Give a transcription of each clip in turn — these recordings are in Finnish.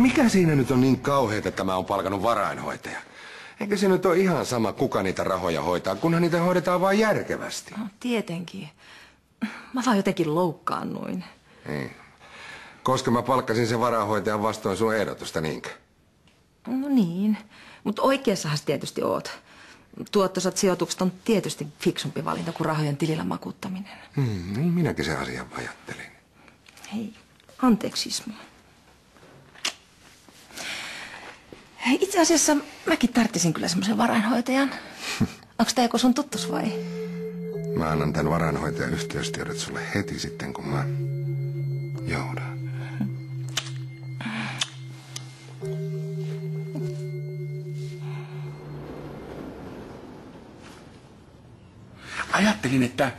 Mikä siinä nyt on niin kauheata, että mä oon palkannut varainhoitaja? Eikä se nyt ole ihan sama, kuka niitä rahoja hoitaa, kunhan niitä hoidetaan vain järkevästi. No, tietenkin. Mä vaan jotenkin loukkaannuin. Niin. Koska mä palkkasin sen varainhoitajan vastoin sun ehdotusta, niinkö? No niin, mutta oikeassahan tietysti oot. Tuottoisat sijoitukset on tietysti fiksumpi valinta kuin rahojen tilillä makuuttaminen. Niin minäkin sen asian ajattelin. Hei, anteeksi Ismo. Hei, itse asiassa mäkin tarttisin kyllä semmoisen varainhoitajan. Onko tää joku sun tuttus vai? Mä annan tän varainhoitajan yhteystiedot sulle heti sitten, kun mä joudan. Ajattelin, että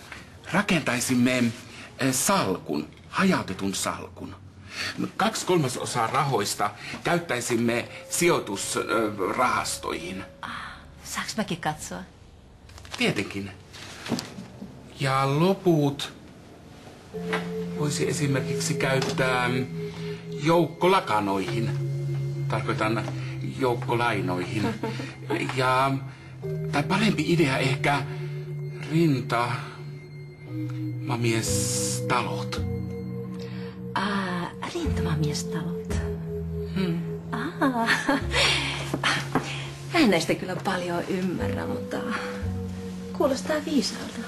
rakentaisimme salkun, hajautetun salkun. 2/3 rahoista käyttäisimme sijoitusrahastoihin. Saaks mäkin katsoa? Tietenkin. Ja loput voisi esimerkiksi käyttää joukkolainoihin. Tarkoitan joukkolainoihin. Ja, tai parempi idea ehkä rintamamiestalot. Rintamamiestalot. Mä en näistä kyllä paljon ymmärrä, mutta kuulostaa viisaalta.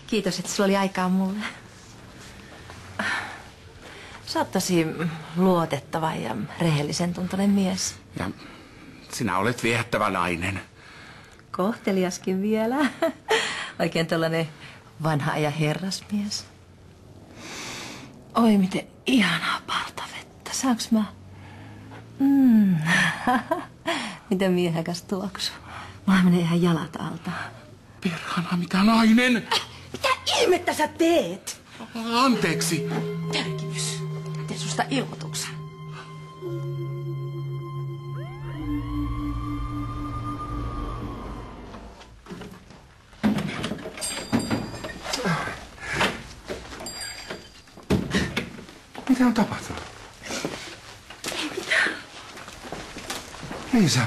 Kiitos, että sulla oli aikaa mulle. Sä oot tosi luotettava ja rehellisen tuntoinen mies. Ja sinä olet viehättävä nainen. Kohteliaskin vielä. Oikein tällainen vanha ajan herrasmies. Oi, miten ihanaa partavettä. Saanko mä? Miten miehekäs tuoksu. Mulla menee ihan jalat alta. Perhana, mitä nainen! Mitä ihmettä sä teet? Anteeksi. Törkimys. Teen susta ilmoituksen. Mitä on tapahtunut? Ei mitään. Liisa.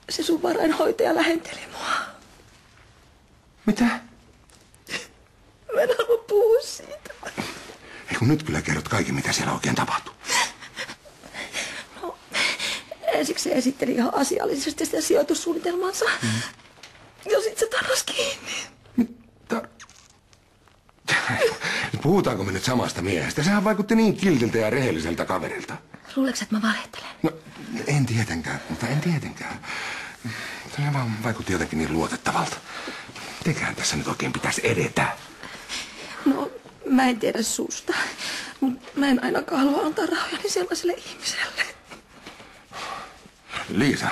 Se sun varainhoitaja lähenteli mua. Mitä? Mä en halua puhua siitä. Ei kun nyt kyllä kerrot kaiken, mitä siellä oikein tapahtui. No, ensiksi se esitteli ihan asiallisesti sitä sijoitussuunnitelmansa. Ja sit se tarras kiinni. Puhutaanko me nyt samasta miehestä? Sehän vaikutti niin kiltiltä ja rehelliseltä kaverilta. Luuleeko, että mä valehtelen? No, en tietenkään, mutta en tietenkään. Se vaan vaikutti jotenkin niin luotettavalta. Mitenköhän tässä nyt oikein pitäisi edetä? No, mä en tiedä susta. Mut mä en ainakaan halua antaa rahojani sellaiselle ihmiselle. Liisa.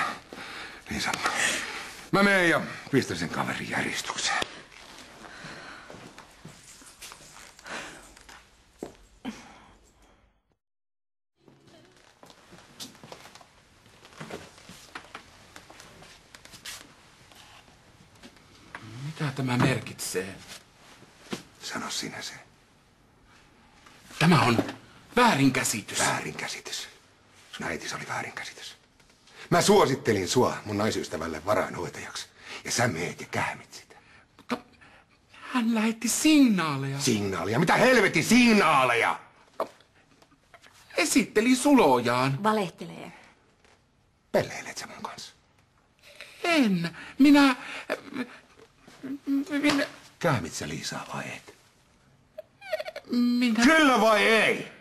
Mä menen ja pistän sen kaverin järjestykseen. Mitä tämä merkitsee? Sano sinä se. Tämä on väärinkäsitys. Väärinkäsitys. Sun äitis oli väärinkäsitys. Mä suosittelin sua mun naisystävälle varainhoitajaksi. Ja sä meet ja kähmit sitä. Mutta hän lähetti signaaleja. Signaaleja? Mitä helvetin signaaleja? Esitteli sulojaan. Valehtelee. Pelleilet sä mun kanssa? En. Minä... Kähmit sä Liisaa vai et? Minä... Kyllä vai ei?